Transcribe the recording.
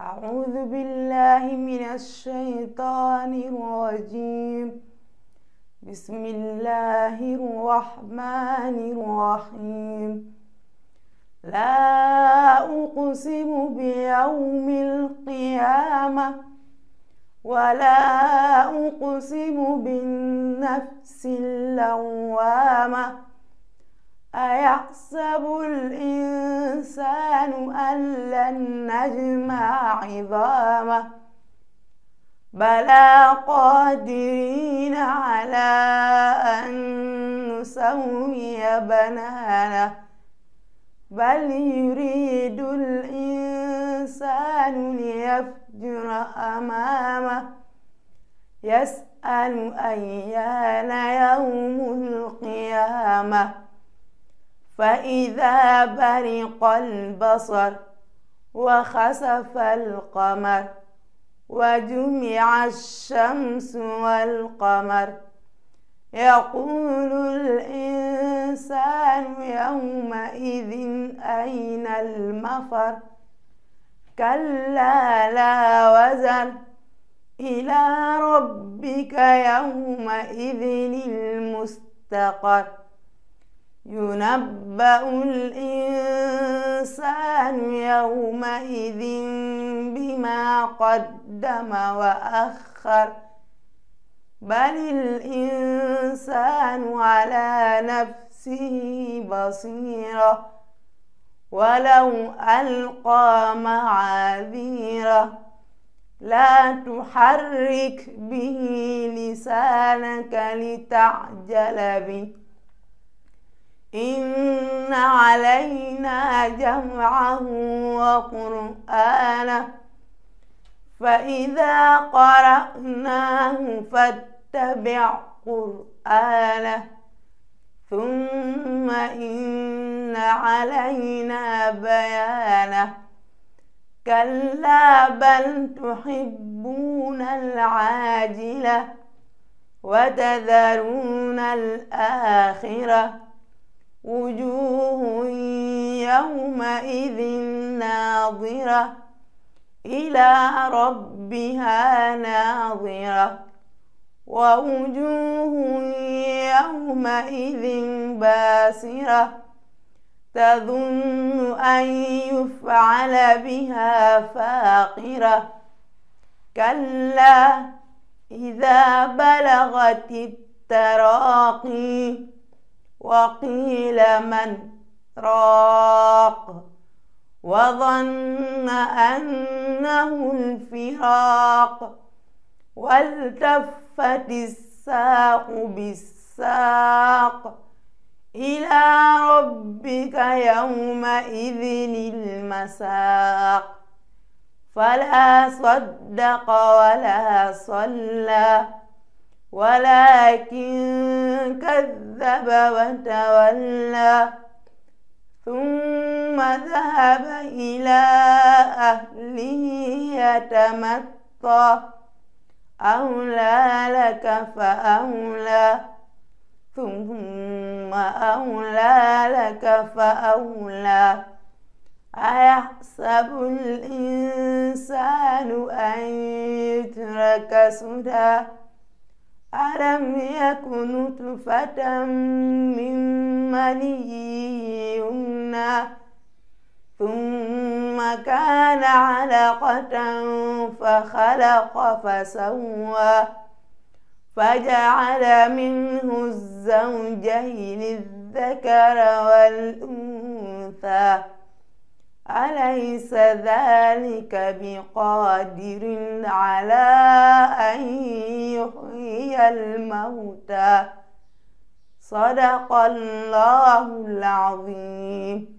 أعوذ بالله من الشيطان الرجيم. بسم الله الرحمن الرحيم. لا أقسم بيوم القيامة ولا أقسم بالنفس اللوامة. أيحسب الإنسان أن لن نجمع عظامه بلى قادرين على أن نسوي بنانه بل يريد الإنسان ليفجر أمامه يسأل أيان يوم القيامة فإذا برق البصر وخسف القمر وجمع الشمس والقمر يقول الإنسان يومئذ أين المفر كلا لا وزر إلى ربك يومئذ المستقر ينبأ الإنسان يومئذ بما قدم وأخر بل الإنسان على نفسه بصيرة ولو ألقى معاذيره لا تحرك به لسانك لتعجل به إن علينا جمعه وقرآنه فإذا قرأناه فاتبع قرآنه ثم إن علينا بيانه كلا بل تحبون العاجلة وتذرون الآخرة وجوه يومئذ ناظرة إلى ربها ناظرة ووجوه يومئذ باسرة تظن أن يفعل بها فاقرة كلا إذا بلغت التراقي وقيل من راق وظن أنه الفراق والتفت الساق بالساق إلى ربك يومئذ المساق فلا صدق ولا صلى ولكن كذب وتولى ثم ذهب إلى أهله يتمطى أولى لك فأولى ثم أولى لك فأولى أيحسب الإنسان أن يترك سدى ألم يكن نطفة من مني يمنى ثم كان علقة فخلق فسوى فجعل منه الزوجين الذكر والأنثى أليس ذلك بقادر على أن يحيي الموتى صدق الله العظيم.